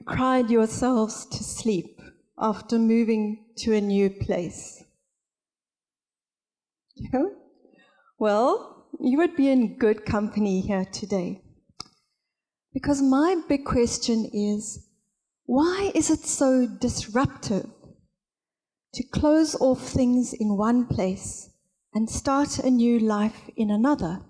cried yourselves to sleep after moving to a new place? Yeah? Well, you would be in good company here today. Because my big question is, why is it so disruptive to close off things in one place and start a new life in another,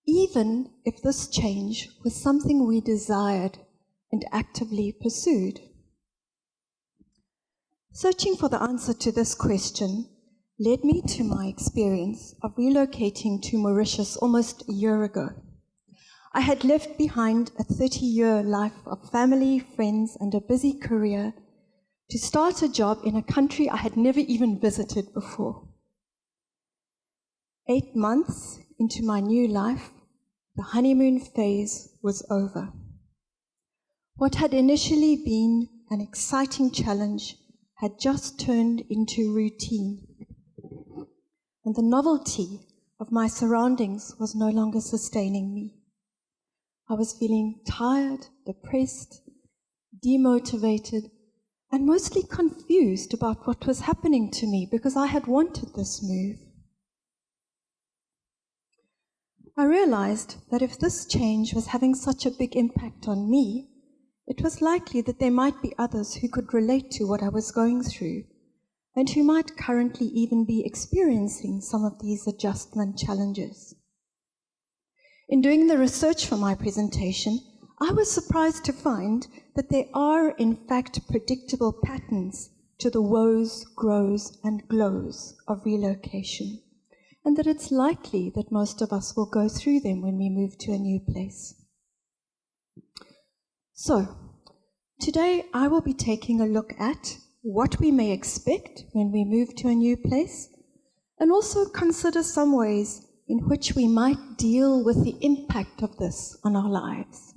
even if this change was something we desired and actively pursued? Searching for the answer to this question led me to my experience of relocating to Mauritius almost a year ago. I had left behind a 30-year life of family, friends, and a busy career to start a job in a country I had never even visited before. 8 months into my new life, the honeymoon phase was over. What had initially been an exciting challenge had just turned into routine, and the novelty of my surroundings was no longer sustaining me. I was feeling tired, depressed, demotivated, and mostly confused about what was happening to me because I had wanted this move. I realized that if this change was having such a big impact on me, it was likely that there might be others who could relate to what I was going through and who might currently even be experiencing some of these adjustment challenges. In doing the research for my presentation, I was surprised to find that there are, in fact, predictable patterns to the woes, grows, and glows of relocation, and that it's likely that most of us will go through them when we move to a new place. So, today I will be taking a look at what we may expect when we move to a new place, and also consider some ways in which we might deal with the impact of this on our lives.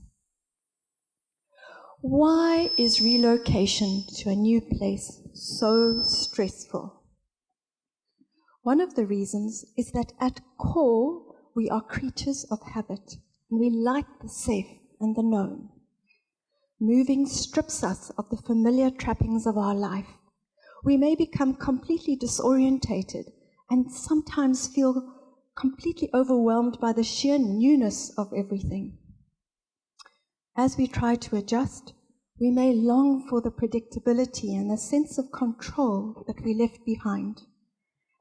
Why is relocation to a new place so stressful? One of the reasons is that at core, we are creatures of habit, and we like the safe and the known. Moving strips us of the familiar trappings of our life. We may become completely disorientated and sometimes feel completely overwhelmed by the sheer newness of everything. As we try to adjust, we may long for the predictability and the sense of control that we left behind,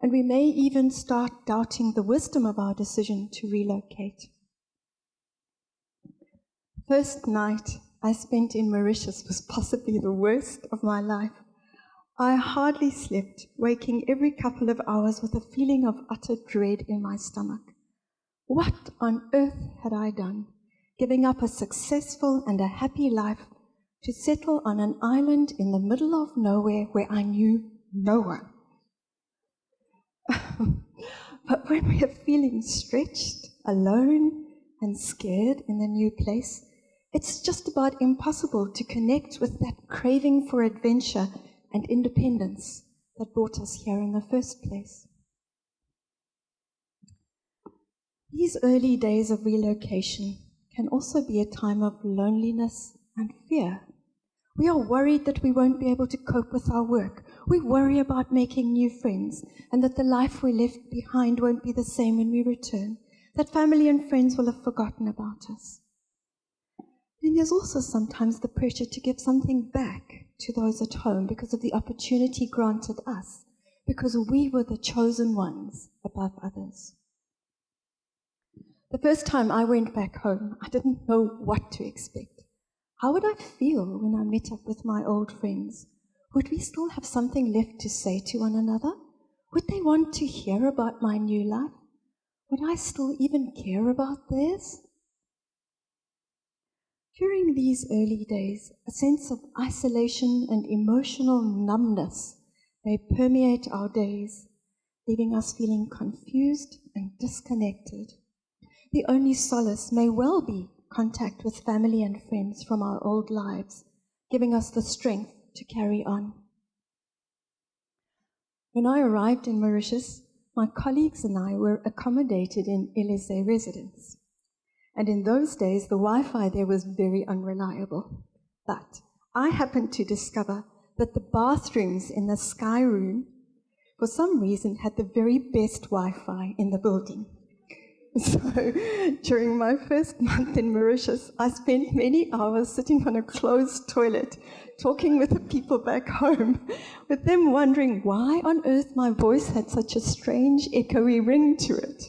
and we may even start doubting the wisdom of our decision to relocate. First night I spent in Mauritius was possibly the worst of my life. I hardly slept, waking every couple of hours with a feeling of utter dread in my stomach. What on earth had I done, giving up a successful and a happy life to settle on an island in the middle of nowhere where I knew no one? But when we are feeling stretched, alone, and scared in the new place, it's just about impossible to connect with that craving for adventure and independence that brought us here in the first place. These early days of relocation can also be a time of loneliness and fear. We are worried that we won't be able to cope with our work. We worry about making new friends and that the life we left behind won't be the same when we return, that family and friends will have forgotten about us. Then there's also sometimes the pressure to give something back to those at home because of the opportunity granted us, because we were the chosen ones above others. The first time I went back home, I didn't know what to expect. How would I feel when I met up with my old friends? Would we still have something left to say to one another? Would they want to hear about my new life? Would I still even care about theirs? During these early days, a sense of isolation and emotional numbness may permeate our days, leaving us feeling confused and disconnected. The only solace may well be contact with family and friends from our old lives, giving us the strength to carry on. When I arrived in Mauritius, my colleagues and I were accommodated in Lisl residence. And in those days, the Wi-Fi there was very unreliable. But I happened to discover that the bathrooms in the Sky Room, for some reason, had the very best Wi-Fi in the building. So during my first month in Mauritius, I spent many hours sitting on a closed toilet, talking with the people back home, with them wondering why on earth my voice had such a strange, echoey ring to it.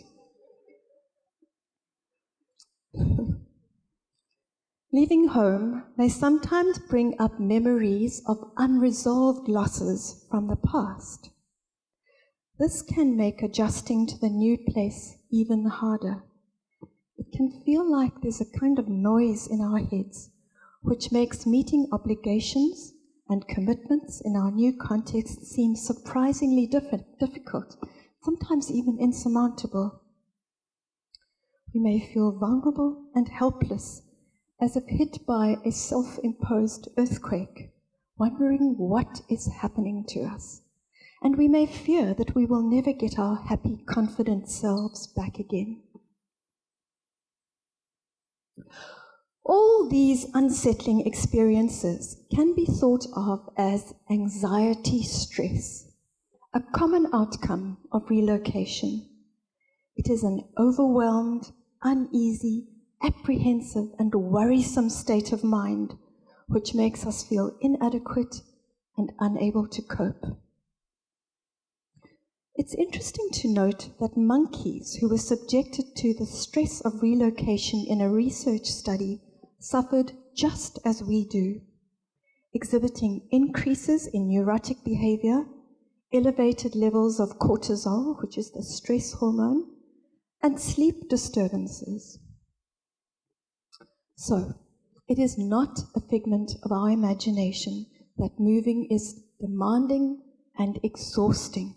Leaving home may sometimes bring up memories of unresolved losses from the past. This can make adjusting to the new place even harder. It can feel like there's a kind of noise in our heads, which makes meeting obligations and commitments in our new context seem surprisingly difficult, sometimes even insurmountable. We may feel vulnerable and helpless, as if hit by a self-imposed earthquake, wondering what is happening to us. And we may fear that we will never get our happy, confident selves back again. All these unsettling experiences can be thought of as anxiety stress, a common outcome of relocation. It is an overwhelmed, uneasy, apprehensive, and worrisome state of mind which makes us feel inadequate and unable to cope. It's interesting to note that monkeys who were subjected to the stress of relocation in a research study suffered just as we do, exhibiting increases in neurotic behavior, elevated levels of cortisol, which is the stress hormone, and sleep disturbances. So, it is not a figment of our imagination that moving is demanding and exhausting,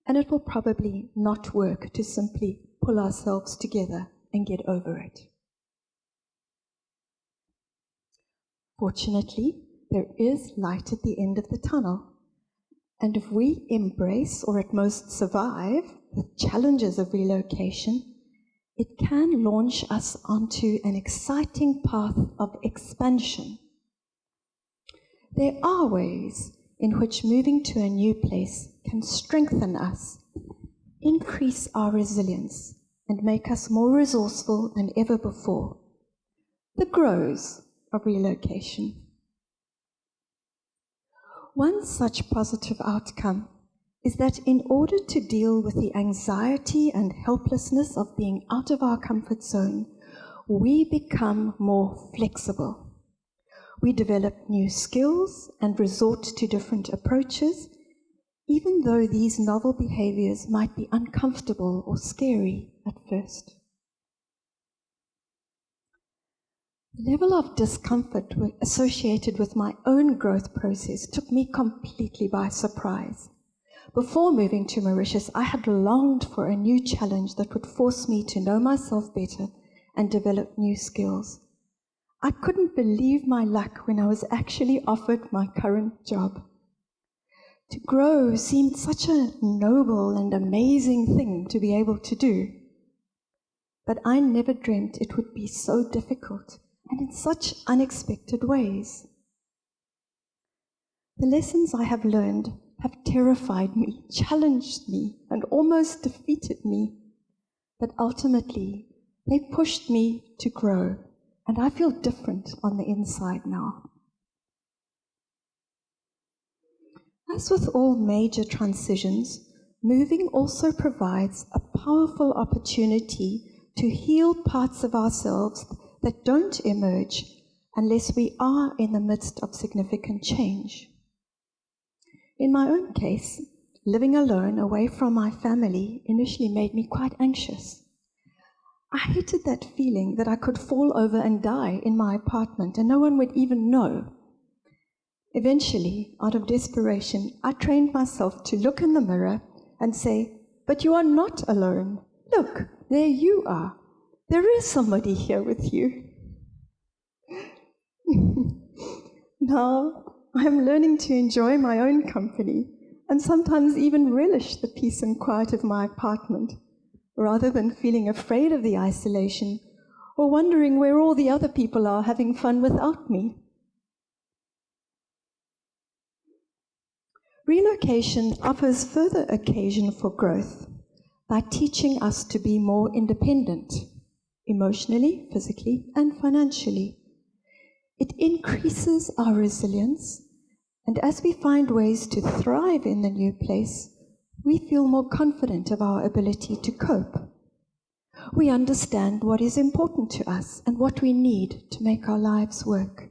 and it will probably not work to simply pull ourselves together and get over it. Fortunately, there is light at the end of the tunnel, and if we embrace, or at most survive, the challenges of relocation, it can launch us onto an exciting path of expansion. There are ways in which moving to a new place can strengthen us, increase our resilience, and make us more resourceful than ever before. The grows of relocation. One such positive outcome is that in order to deal with the anxiety and helplessness of being out of our comfort zone, we become more flexible. We develop new skills and resort to different approaches, even though these novel behaviors might be uncomfortable or scary at first. The level of discomfort associated with my own growth process took me completely by surprise. Before moving to Mauritius, I had longed for a new challenge that would force me to know myself better and develop new skills. I couldn't believe my luck when I was actually offered my current job. To grow seemed such a noble and amazing thing to be able to do. But I never dreamt it would be so difficult and in such unexpected ways. The lessons I have learned have terrified me, challenged me, and almost defeated me. But ultimately, they pushed me to grow, and I feel different on the inside now. As with all major transitions, moving also provides a powerful opportunity to heal parts of ourselves that don't emerge unless we are in the midst of significant change. In my own case, living alone away from my family initially made me quite anxious. I hated that feeling that I could fall over and die in my apartment and no one would even know. Eventually, out of desperation, I trained myself to look in the mirror and say, "But you are not alone. Look, there you are. There is somebody here with you." Now, I am learning to enjoy my own company and sometimes even relish the peace and quiet of my apartment, rather than feeling afraid of the isolation or wondering where all the other people are having fun without me. Relocation offers further occasion for growth by teaching us to be more independent, emotionally, physically, and financially. It increases our resilience, and as we find ways to thrive in the new place, we feel more confident of our ability to cope. We understand what is important to us and what we need to make our lives work.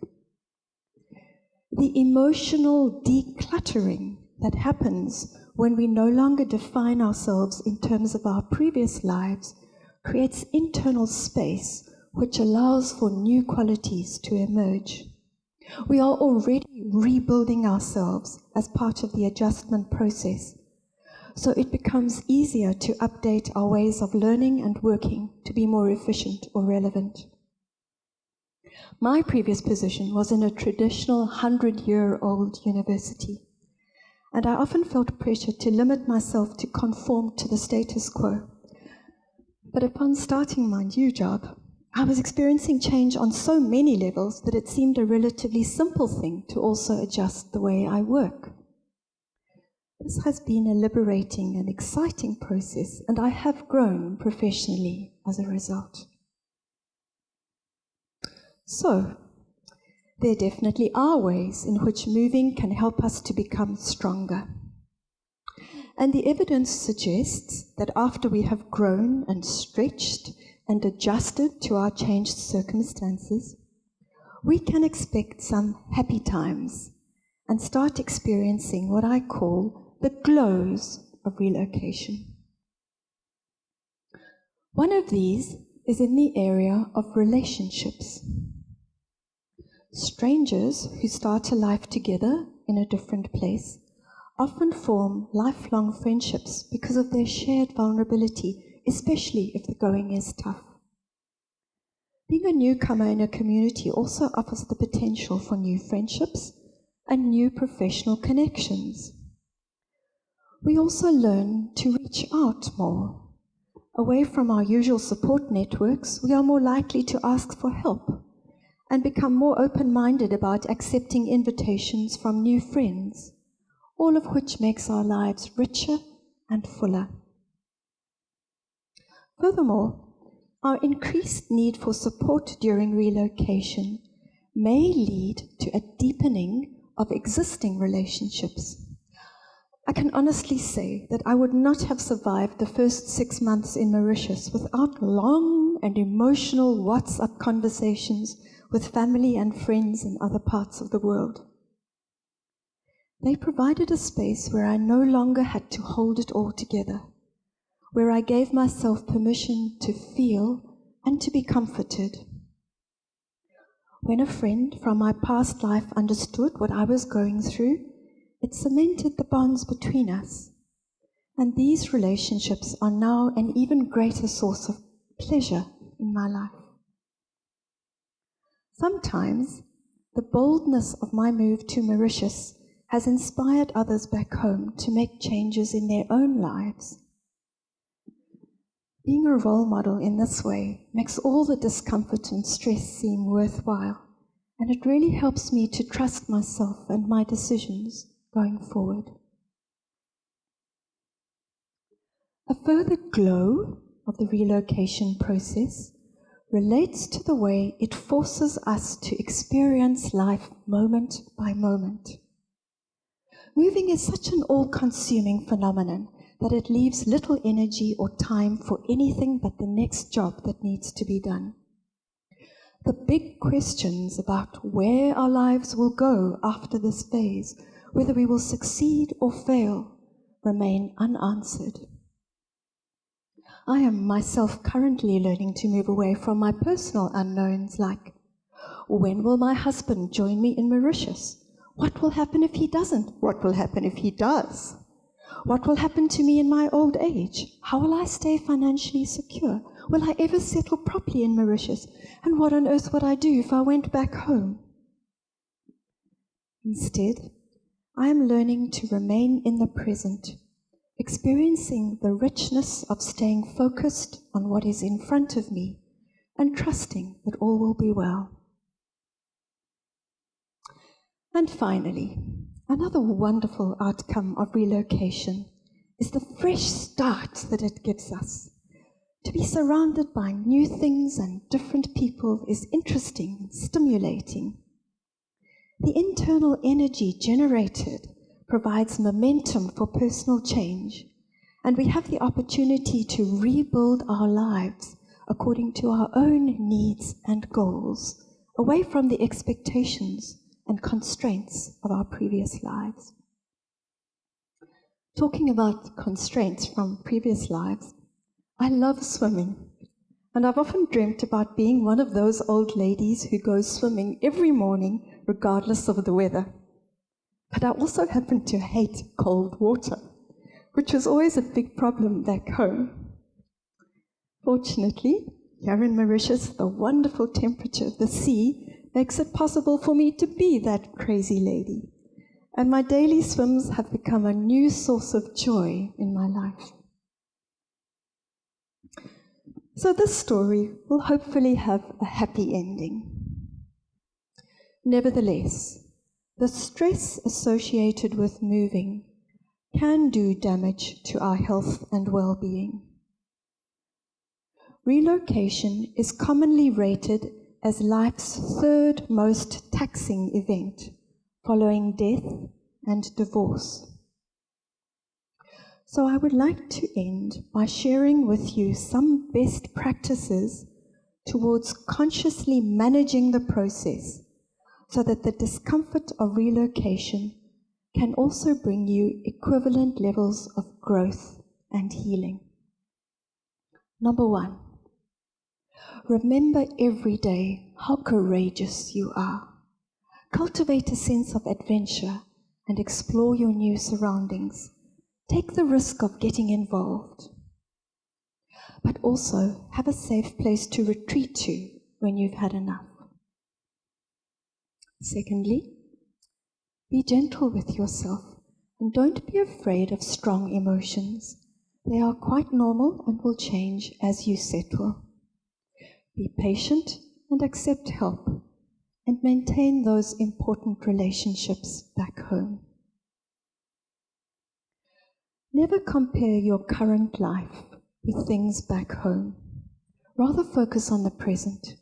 The emotional decluttering that happens when we no longer define ourselves in terms of our previous lives creates internal space which allows for new qualities to emerge. We are already rebuilding ourselves as part of the adjustment process, so it becomes easier to update our ways of learning and working to be more efficient or relevant. My previous position was in a traditional 100-year-old university, and I often felt pressure to limit myself to conform to the status quo. But upon starting my new job, I was experiencing change on so many levels that it seemed a relatively simple thing to also adjust the way I work. This has been a liberating and exciting process, and I have grown professionally as a result. So, there definitely are ways in which moving can help us to become stronger. And the evidence suggests that after we have grown and stretched and adjusted to our changed circumstances, we can expect some happy times and start experiencing what I call the glows of relocation. One of these is in the area of relationships. Strangers who start a life together in a different place often form lifelong friendships because of their shared vulnerability, especially if the going is tough. Being a newcomer in a community also offers the potential for new friendships and new professional connections. We also learn to reach out more. Away from our usual support networks, we are more likely to ask for help and become more open-minded about accepting invitations from new friends, all of which makes our lives richer and fuller. Furthermore, our increased need for support during relocation may lead to a deepening of existing relationships. I can honestly say that I would not have survived the first 6 months in Mauritius without long and emotional WhatsApp conversations with family and friends in other parts of the world. They provided a space where I no longer had to hold it all together, where I gave myself permission to feel and to be comforted. When a friend from my past life understood what I was going through, it cemented the bonds between us, and these relationships are now an even greater source of pleasure in my life. Sometimes, the boldness of my move to Mauritius has inspired others back home to make changes in their own lives. Being a role model in this way makes all the discomfort and stress seem worthwhile, and it really helps me to trust myself and my decisions going forward. A further glow of the relocation process relates to the way it forces us to experience life moment by moment. Moving is such an all-consuming phenomenon that it leaves little energy or time for anything but the next job that needs to be done. The big questions about where our lives will go after this phase, whether we will succeed or fail, remain unanswered. I am myself currently learning to move away from my personal unknowns like, when will my husband join me in Mauritius? What will happen if he doesn't? What will happen if he does? What will happen to me in my old age? How will I stay financially secure? Will I ever settle properly in Mauritius? And what on earth would I do if I went back home? Instead, I am learning to remain in the present, experiencing the richness of staying focused on what is in front of me and trusting that all will be well. And finally, Another wonderful outcome of relocation is the fresh start that it gives us. To be surrounded by new things and different people is interesting and stimulating. The internal energy generated provides momentum for personal change, and we have the opportunity to rebuild our lives according to our own needs and goals, away from the expectations and constraints of our previous lives. Talking about constraints from previous lives, I love swimming, and I've often dreamt about being one of those old ladies who goes swimming every morning regardless of the weather. But I also happen to hate cold water, which was always a big problem back home. Fortunately, here in Mauritius, the wonderful temperature of the sea makes it possible for me to be that crazy lady, and my daily swims have become a new source of joy in my life. So this story will hopefully have a happy ending. Nevertheless, the stress associated with moving can do damage to our health and well-being. Relocation is commonly rated as life's third most taxing event, following death and divorce. So I would like to end by sharing with you some best practices towards consciously managing the process so that the discomfort of relocation can also bring you equivalent levels of growth and healing. Number 1, remember every day how courageous you are. Cultivate a sense of adventure and explore your new surroundings. Take the risk of getting involved, but also have a safe place to retreat to when you've had enough. Secondly, be gentle with yourself and don't be afraid of strong emotions. They are quite normal and will change as you settle. Be patient and accept help and maintain those important relationships back home. Never compare your current life with things back home. Rather focus on the present.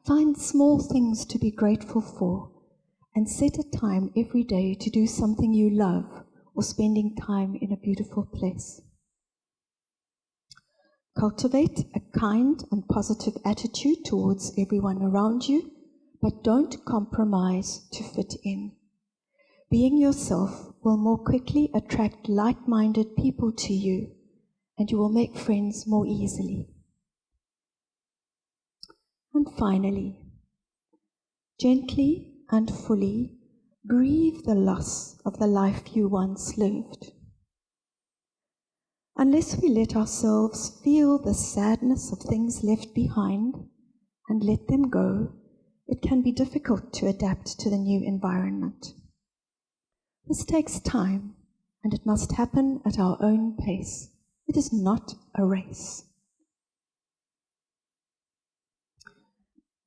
Find small things to be grateful for and set a time every day to do something you love or spending time in a beautiful place. Cultivate a kind and positive attitude towards everyone around you, but don't compromise to fit in. Being yourself will more quickly attract like-minded people to you, and you will make friends more easily. And finally, gently and fully grieve the loss of the life you once lived. Unless we let ourselves feel the sadness of things left behind and let them go, it can be difficult to adapt to the new environment. This takes time, and it must happen at our own pace. It is not a race.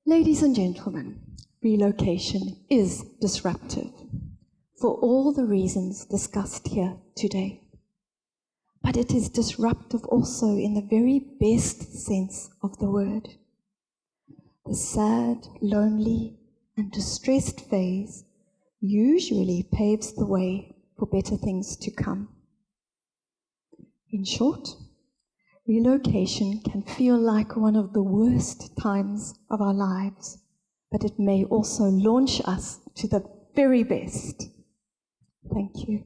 Ladies and gentlemen, relocation is disruptive for all the reasons discussed here today. But it is disruptive also in the very best sense of the word. The sad, lonely, and distressed phase usually paves the way for better things to come. In short, relocation can feel like one of the worst times of our lives, but it may also launch us to the very best. Thank you.